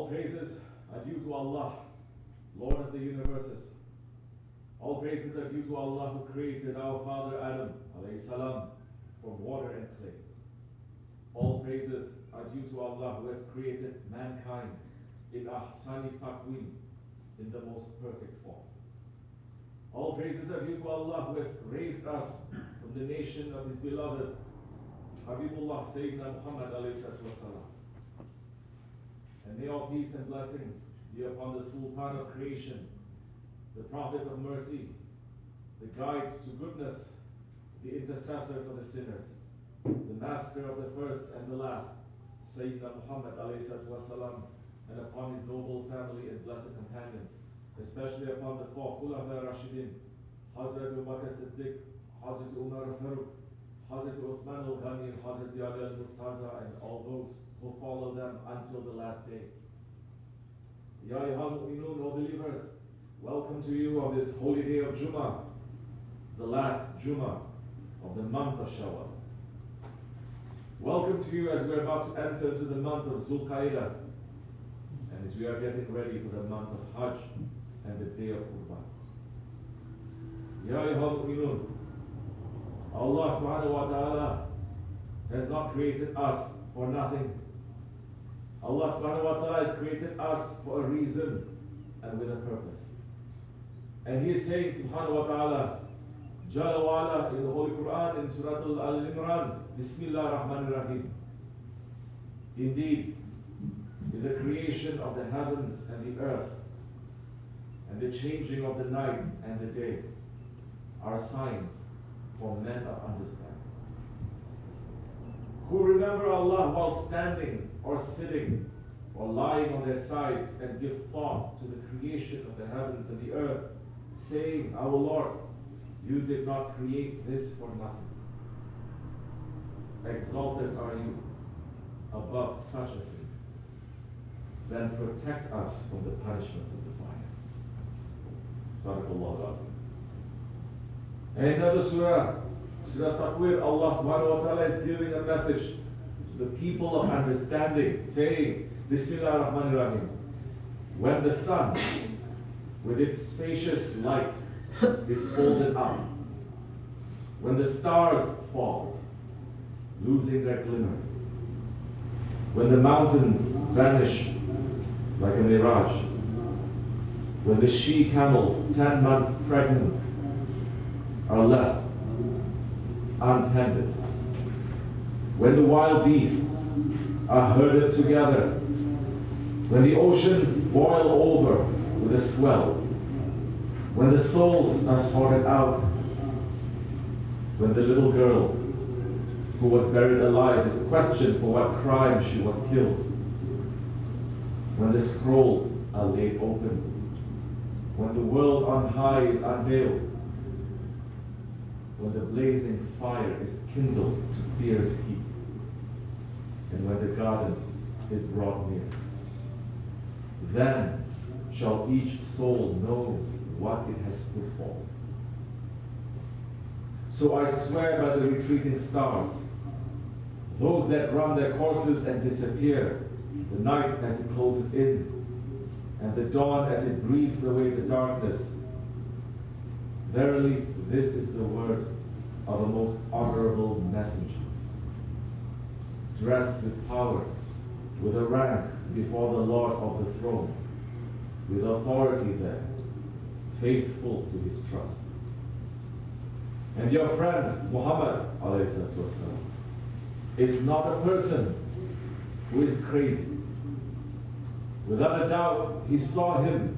All praises are due to Allah, Lord of the universes. All praises are due to Allah who created our father Adam alayhi salam from water and clay. All praises are due to Allah who has created mankind in ahsani taqweem, in the most perfect form. All praises are due to Allah who has raised us from the nation of His beloved Habibullah Sayyidina Muhammad alayhi salam. And may all peace and blessings be upon the Sultan of creation, the Prophet of mercy, the guide to goodness, the intercessor for the sinners, the master of the first and the last, Sayyidina Muhammad alayhi salam, and upon his noble family and blessed companions, especially upon the four Khulafa Rashidin, Hazrat Abu Bakr Siddiq, Hazrat Umar Faruq, Hazrat OSMANLI, Hazrat Ali al-Murtaza, and all those who follow them until the last day. Ya ayyuhal mu'minun, O believers, welcome to you on this holy day of Jumma, the last Jumma of the month of Shawwal. Welcome to you as we are about to enter into the month of Zulqa'dah, and as we are getting ready for the month of Hajj and the day of Qurban. Ya ayyuhal mu'minun, Allah subhanahu wa ta'ala has not created us for nothing. Allah subhanahu wa ta'ala has created us for a reason and with a purpose. And He is saying subhanahu wa ta'ala, Jalla wa ala, in the Holy Quran, in Surah Al-Imran, Bismillah ar-Rahman ar-Rahim. Indeed, in the creation of the heavens and the earth, and the changing of the night and the day, are signs for men of understanding, who remember Allah while standing or sitting or lying on their sides and give thought to the creation of the heavens and the earth, saying, Our Lord, you did not create this for nothing. Exalted are you above such a thing. Then protect us from the punishment of the fire. Sadaqallahu al-Azim. And another surah, Surah Takwir, Allah subhanahu wa ta'ala is giving a message to the people of understanding, saying, Bismillah ar-Rahman ar-Rahim. When the sun, with its spacious light, is folded up, when the stars fall, losing their glimmer, when the mountains vanish like a mirage, when the she-camels, 10 months pregnant, are left untended, when the wild beasts are herded together, when the oceans boil over with a swell, when the souls are sorted out, when the little girl who was buried alive is questioned for what crime she was killed, when the scrolls are laid open, when the world on high is unveiled, when the blazing fire is kindled to fierce heat, and when the garden is brought near, then shall each soul know what it has performed. So I swear by the retreating stars, those that run their courses and disappear, the night as it closes in, and the dawn as it breathes away the darkness. Verily, this is the word of a most honorable messenger, dressed with power, with a rank before the Lord of the throne, with authority there, faithful to his trust. And your friend Muhammad ﷺ is not a person who is crazy. Without a doubt, he saw him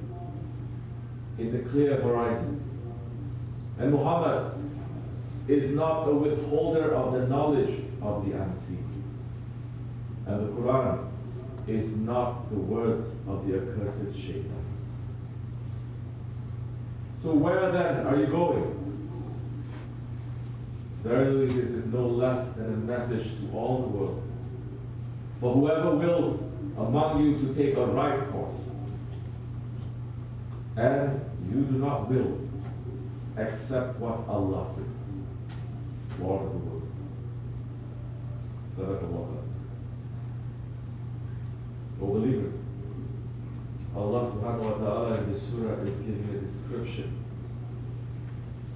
in the clear horizon. And Muhammad is not a withholder of the knowledge of the unseen. And the Quran is not the words of the accursed Shaykh. So where then are you going? Verily, this is no less than a message to all the worlds. For whoever wills among you to take a right course, and you do not will, except what Allah wills, Lord of the worlds. Sadaqallahu al-Azim. O believers, Allah subhanahu wa ta'ala in this surah is giving a description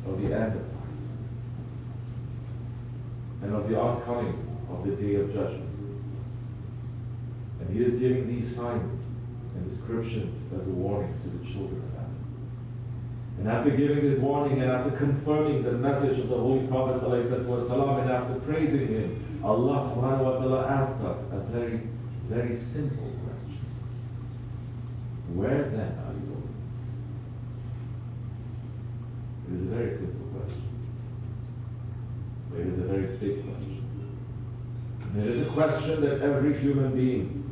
of the end of times and of the oncoming of the day of judgment. And He is giving these signs and descriptions as a warning to the children of Adam. And after giving this warning and after confirming the message of the Holy Prophet ﷺ, and after praising him, Allah subhanahu wa ta'ala asked us a very, very simple question. Where then are you going? It is a very simple question. But it is a very big question. And it is a question that every human being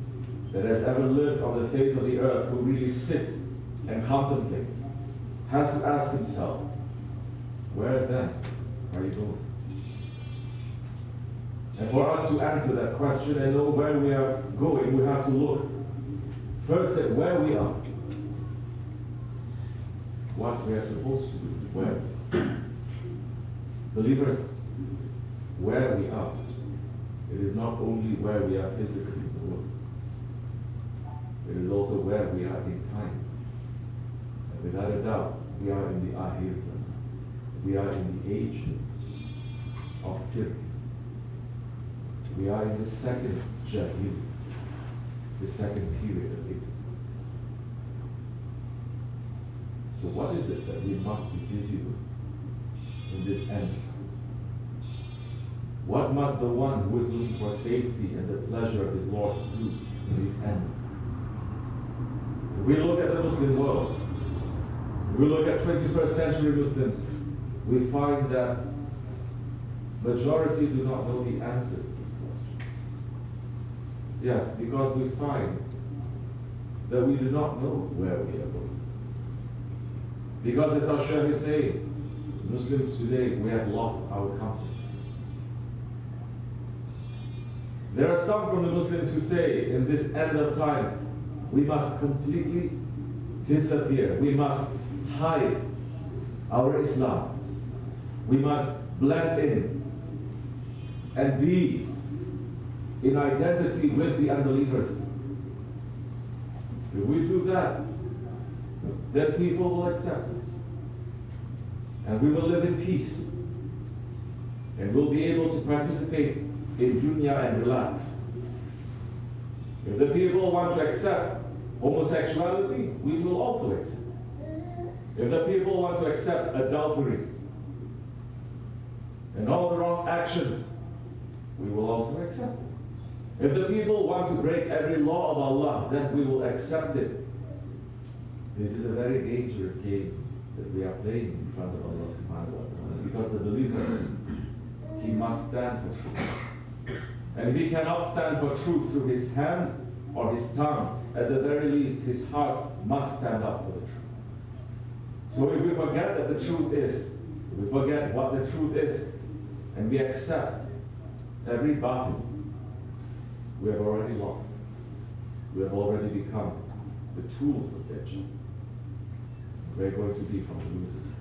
that has ever lived on the face of the earth who really sits and contemplates has to ask himself, where then are you going? And for us to answer that question and know where we are going, we have to look first at where we are. What we are supposed to do, where. Believers, where we are, it is not only where we are physically in the world. It is also where we are in time. And without a doubt, we are in the Ahir Zaman. We are in the age of tyranny. We are in the second Jahil, the second period of ignorance. So what is it that we must be busy with in this end of times? What must the one who is looking for safety and the pleasure of his Lord do in this end of times? If we look at the Muslim world, if we look at 21st century Muslims, we find that majority do not know the answer to this question. Yes, because we find that we do not know where we are going. Because as our Shaykh is saying, Muslims today, we have lost our compass. There are some from the Muslims who say, in this end of time, we must completely disappear. We must hide our Islam. We must blend in and be in identity with the unbelievers. If we do that, then people will accept us. And we will live in peace. And we'll be able to participate in dunya and relax. If the people want to accept homosexuality, we will also accept. If the people want to accept adultery and all the wrong actions, we will also accept it. If the people want to break every law of Allah, then we will accept it. This is a very dangerous game that we are playing in front of Allah subhanahu wa ta'ala, because the believer, he must stand for truth. And if he cannot stand for truth through his hand or his tongue, at the very least his heart must stand up for the truth. So if we forget that the truth is, if we forget what the truth is, and we accept every battle, we have already lost. We have already become the tools of Dajjal. We're going to be from the losers.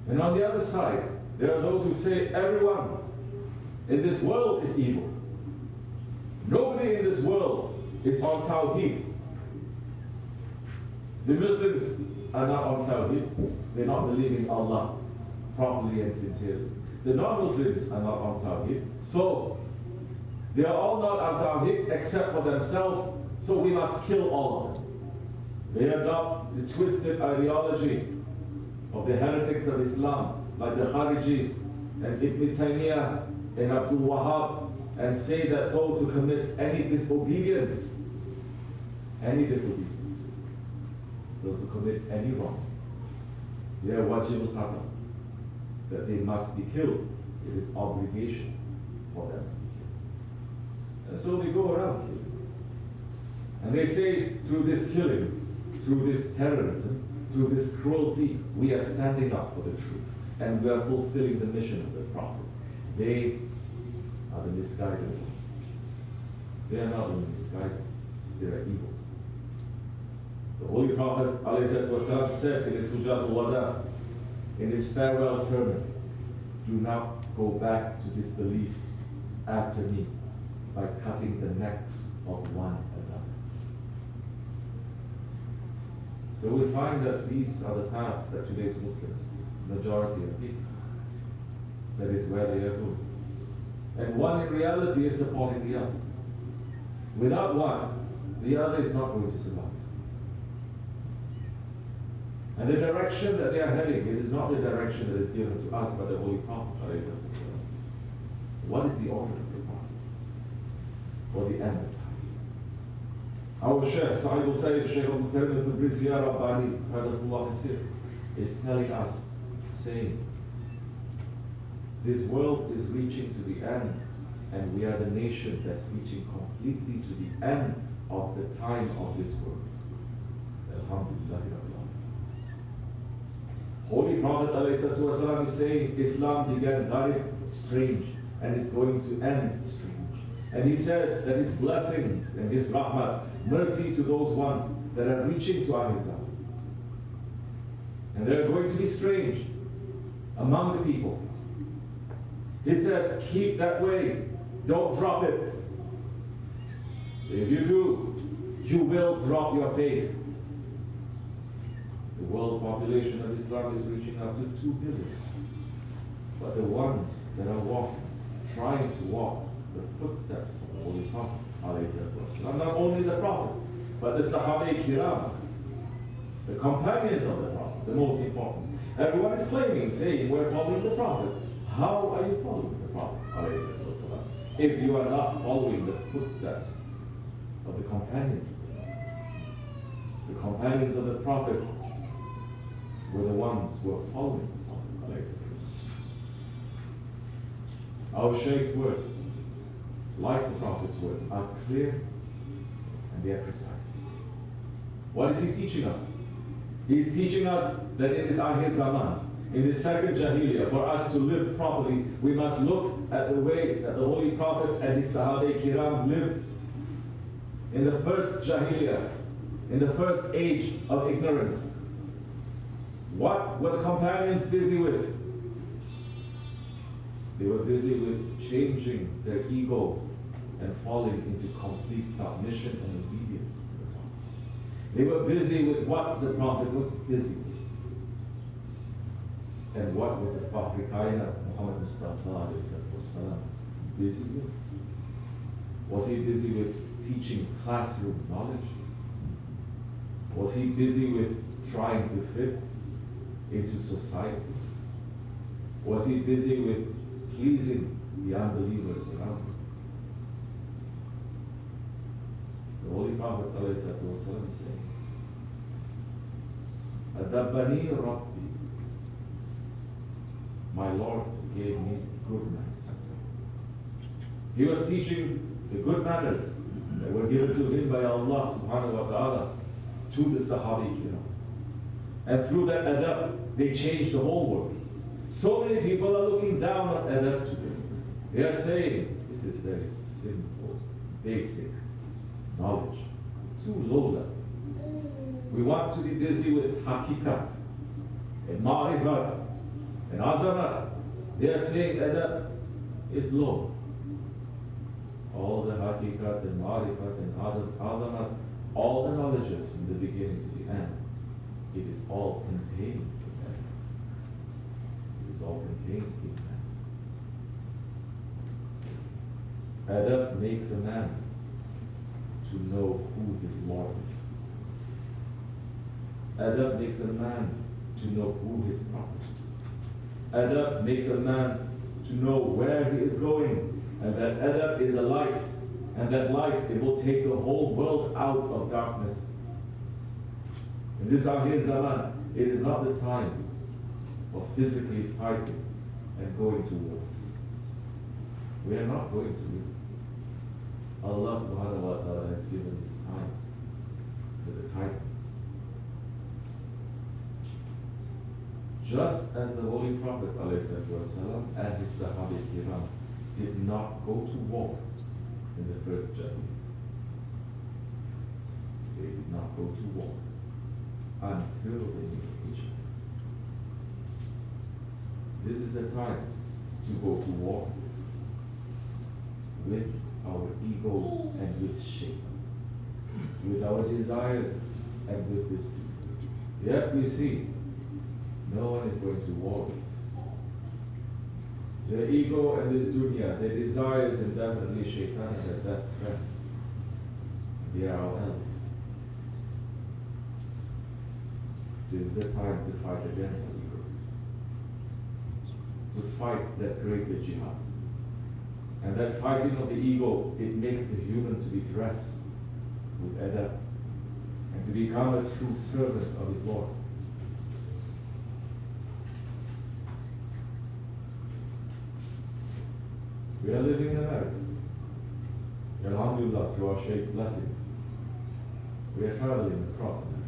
And on the other side, there are those who say everyone in this world is evil. Nobody in this world is on Tawheed. The Muslims are not on Tawheed. They're not believing Allah properly and sincerely. The non-Muslims are not on Tawheed. So, they are all not on Tawheed except for themselves, so we must kill all of them. They adopt the twisted ideology of the heretics of Islam, like the Kharijis and Ibn Taymiyyah and Abdul Wahab, and say that those who commit any disobedience, those who commit any wrong, they are wajib al-qatl, that they must be killed. It is obligation for them to be killed. And so they go around killing. And they say through this killing, through this terrorism, through this cruelty, we are standing up for the truth. And we are fulfilling the mission of the Prophet. They are the misguided ones. They are not only misguided, they are evil. The Holy Prophet ﷺ said in his Hujjatul Wada, in his farewell sermon, do not go back to disbelief after me by cutting the necks of one another. So we find that these are the paths that today's Muslims, majority of people, that is where they are going. And one in reality is supporting the other. Without one, the other is not going to survive. And the direction that they are heading, it is not the direction that is given to us by the Holy Prophet. What is the order of the Prophet? Or the end of times? Our Shaykh, SahibulSaif, Shaykh Abdulkerim, Kibrisi, is telling us, saying, this world is reaching to the end, and we are the nation that's reaching completely to the end of the time of this world. Alhamdulillah. Holy Prophet ﷺ is saying, Islam began very strange and is going to end strange. And he says that his blessings and his rahmat, mercy to those ones that are reaching to Akhir Zaman. And they are going to be strange among the people. He says, keep that way, don't drop it. If you do, you will drop your faith. The world population of Islam is reaching up to 2 billion. But the ones that are walking, trying to walk the footsteps of the Holy Prophet, not only the Prophet, but the Sahabi-Kiram, the companions of the Prophet, the most important. Everyone is claiming, saying, we're following the Prophet. How are you following the Prophet, if you are not following the footsteps of the companions of the Prophet? The companions of the Prophet were the ones who were following the Prophet. Our Shaykh's words, like the Prophet's words, are clear and they are precise. What is he teaching us? He's teaching us that in this Akhir Zaman, in this second Jahiliyyah, for us to live properly, we must look at the way that the Holy Prophet and his Sahaba Kiram lived in the first Jahiliyyah, in the first age of ignorance. What were the companions busy with? They were busy with changing their egos and falling into complete submission and obedience to the Prophet. They were busy with what the Prophet was busy with. And what was the Fakhri Kainat, Muhammad Mustafa busy with? Was he busy with teaching classroom knowledge? Was he busy with trying to fit into society? Was he busy with pleasing the unbelievers around him? The Holy Prophet ﷺ is saying, Adabbani Rabbi, my Lord gave me good manners. He was teaching the good manners that were given to him by Allah subhanahu wa ta'ala to the Sahabi Kiram. And through that adab, they changed the whole world. So many people are looking down on adab today. They are saying, this is very simple, basic knowledge, too low level. We want to be busy with hakikat and ma'rifat and azamat. They are saying adab is low. All the hakikat and ma'rifat and azamat, all the knowledges from the beginning to the end, it is all contained in adab. It is all contained in adab. Adab makes a man to know who his Lord is. Adab makes a man to know who his prophet is. Adab makes a man to know where he is going, and that adab is a light, and that light, it will take the whole world out of darkness. In this Akhir Zaman, it is not the time of physically fighting and going to war. We are not going to war. Allah subhanahu wa ta'ala has given this time to the Titans. Just as the Holy Prophet ﷺ and his Sahabi Kiram did not go to war in the first Jahiliyyah. They did not go to war until they made hijrah. This is the time to go to war with our egos and with Sheykh, with our desires and with this duty. Yet we see no one is going to war with us. Their ego and this dunya, their desires, and definitely shaitan are their best friends. They are our enemies. It is the time to fight against the ego. To fight that greater jihad. And that fighting of the ego, it makes the human to be dressed with adab and to become a true servant of his Lord. We are living in America. Alhamdulillah, through our Shaykh's blessings. We are traveling across America.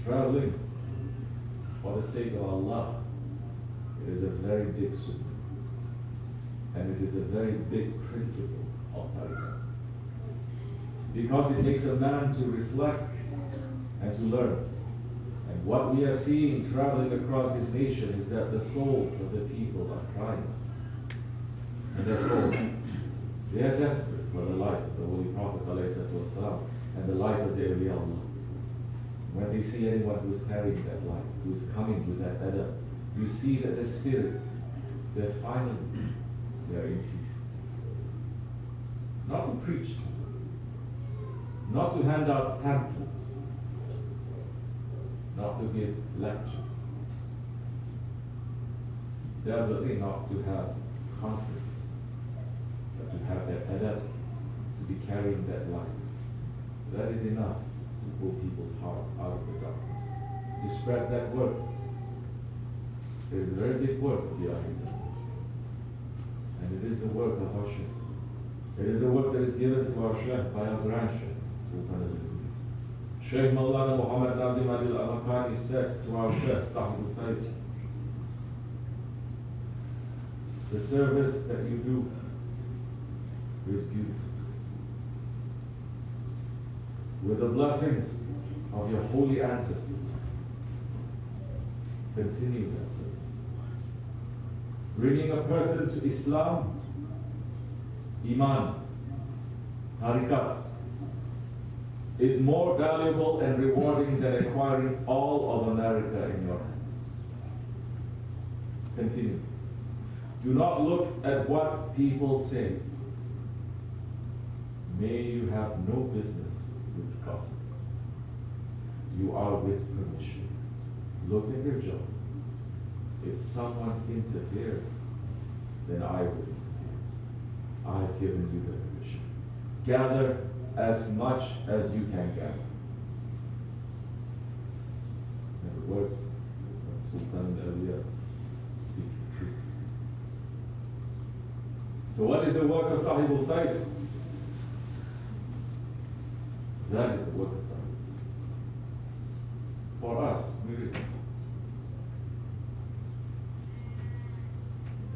Traveling for the sake of Allah. It is a very big sunnah. And it is a very big principle of Tariqah. Because it makes a man to reflect and to learn. And what we are seeing traveling across this nation is that the souls of the people are crying. And their souls, they are desperate for the light of the Holy Prophet ﷺ and the light of the awliya Allah. When they see anyone who is carrying that light, who is coming with that adab, you see that the spirits, they're finally, they are in peace. Not to preach, not to hand out pamphlets, not to give lectures, definitely not to have conferences, but to have that adab, to be carrying that light. That is enough to pull people's hearts out of the darkness, to spread that word. It is a very big work of the Ahizah. And it is the work of our Shaykh. It is the work that is given to our Shaykh by our grand Shaykh, Sultan al-Ulama. Shaykh Maulana Muhammad Nazim al-Hakkani said to our Shaykh, SahibulSaif, the service that you do is beautiful. With the blessings of your holy ancestors, continue that service. Bringing a person to Islam, Iman, Tariqat, is more valuable and rewarding than acquiring all of America in your hands. Continue. Do not look at what people say. May you have no business with gossip. You are with permission. Look at your job. If someone interferes, then I will interfere. I have given you the permission. Gather as much as you can gather. In other words, Sultan al-Awliya speaks the truth. So what is the work of SahibulSaif? That is the work of SahibulSaif. For us, we read.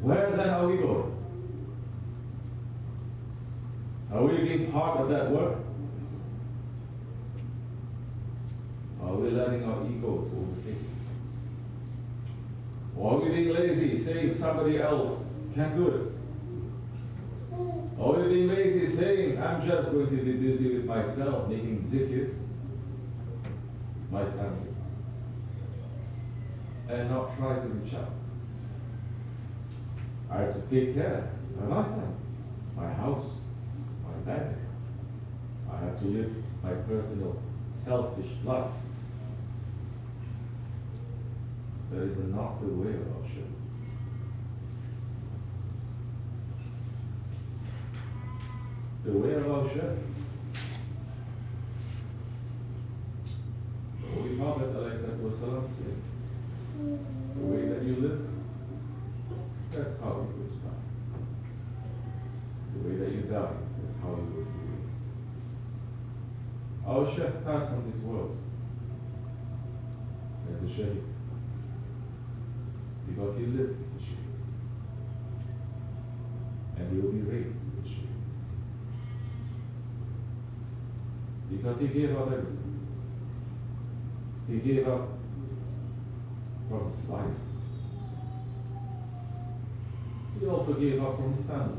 Where then are we going? Are we being part of that work? Are we letting our ego to overtake us? Or are we being lazy, saying somebody else can do it? Or are we being lazy, saying I'm just going to be busy with myself, making zikr, my family, and not try to reach out? I have to take care of my family, my house, my bank account. I have to live my personal, selfish life. That is not the way of our Shaykh. The way of our Shaykh. The Holy Prophet ﷺ said, the way that you live, that's how you will die. The way that you die, that's how you will be raised. Our Shaykh passed from this world as a Shaykh because he lived as a Shaykh. And he will be raised as a Shaykh. Because he gave up everything. He gave up from his life. He also gave up from his family.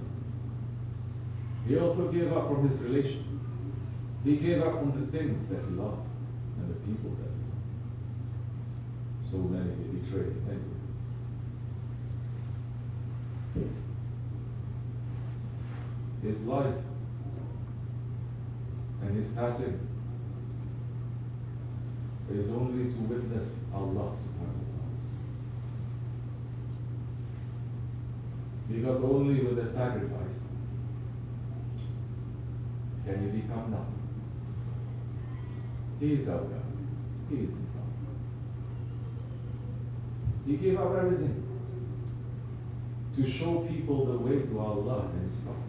He also gave up from his relations. He gave up from the things that he loved and the people that he loved. So many betrayed him. His life and his passing is only to witness Allah subhanahu wa ta'ala. Because only with a sacrifice can you become nothing. He is our God. He is his God. He gave up everything to show people the way to Allah and his Prophet.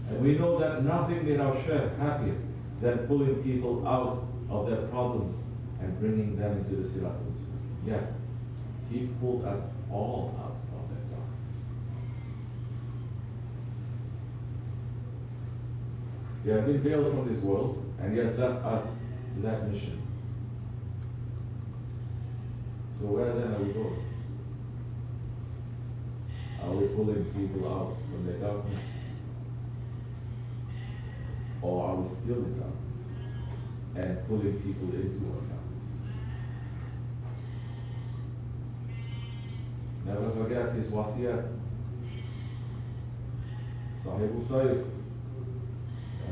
And we know that nothing made our Shaykh happier than pulling people out of their problems and bringing them into the Sirat al-Mustaqim. Yes, he pulled us all out of that darkness. He has been veiled from this world, and he has left us to that mission. So where then are we going? Are we pulling people out from the darkness? Or are we still in darkness and pulling people into our darkness? Never forget his wasiyat. SahibulSaif,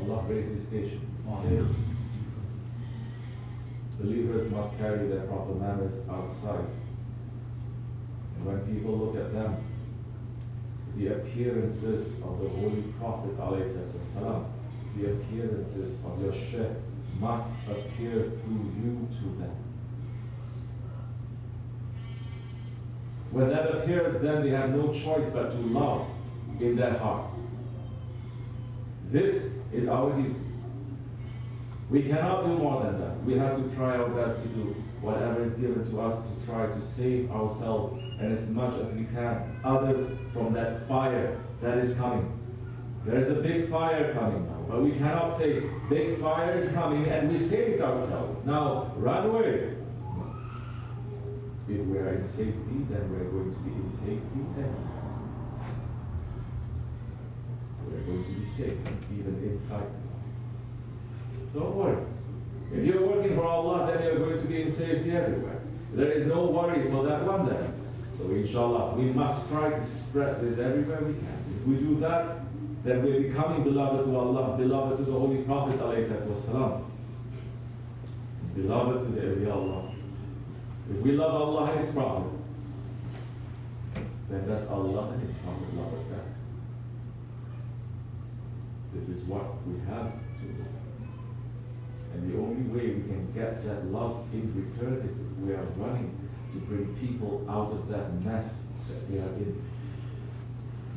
Allah raised his station. Said, believers must carry their proper manners outside. And when people look at them, the appearances of the Holy Prophet ﷺ, the appearances of your Shaykh must appear through you to them. When that appears, then they have no choice but to love in their hearts. This is our duty. We cannot do more than that. We have to try our best to do whatever is given to us to try to save ourselves and as much as we can others from that fire that is coming. There is a big fire coming now, but we cannot say, big fire is coming and we saved ourselves. Now, run away. If we are in safety, then we are going to be in safety everywhere. We are going to be safe, even inside the fire. Don't worry. If you're working for Allah, then you're going to be in safety everywhere. There is no worry for that one then. So inshallah, we must try to spread this everywhere we can. If we do that, then we're becoming beloved to Allah, beloved to the Holy Prophet ﷺ, beloved to the awliya Allah. If we love Allah and His Prophet, then does Allah and His Prophet love us back? This is what we have to do. And the only way we can get that love in return is if we are running to bring people out of that mess that we are in.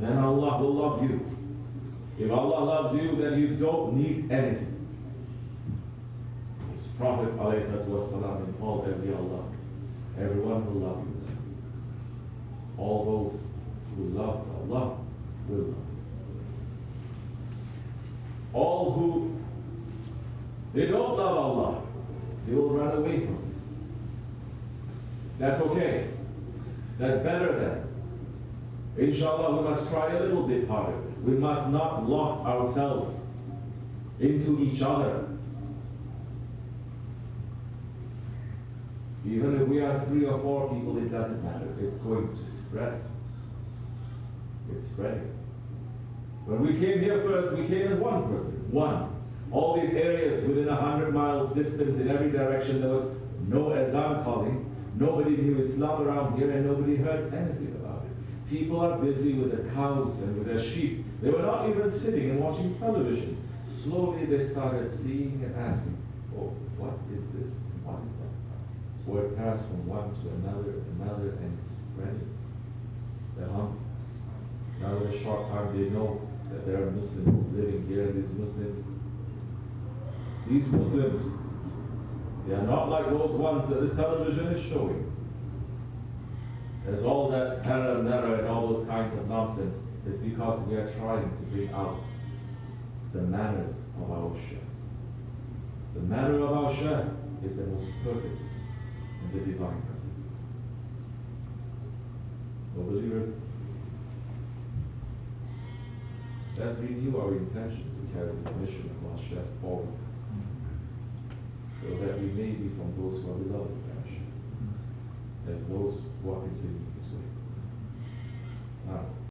Then Allah will love you. If Allah loves you, then you don't need anything. His Prophet ﷺ informed every Allah, everyone will love you. All those who love Allah will love you. All who they don't love Allah, they will run away from Him. That's okay. That's better than. Inshallah, we must try a little bit harder. We must not lock ourselves into each other. Even if we are 3 or 4 people, it doesn't matter. It's going to spread. It's spreading. When we came here first, we came as one person. One. All these areas within 100 miles distance in every direction, there was no azan calling. Nobody knew Islam around here and nobody heard anything about it. People are busy with their cows and with their sheep. They were not even sitting and watching television. Slowly they started seeing and asking, oh, what is this? What is that? Word passed from one to another, and it's spreading. They're hungry. Now in a short time they know that there are Muslims living here. These Muslims, they are not like those ones that the television is showing. There's all that terror and all those kinds of nonsense. It's because we are trying to bring out the manners of our Shaykh. The manner of our Shaykh is the most perfect in the divine presence. So believers, let's renew our intention to carry this mission of our Shaykh forward, so that we may be from those who are beloved of our Shaykh. continue this way. Now,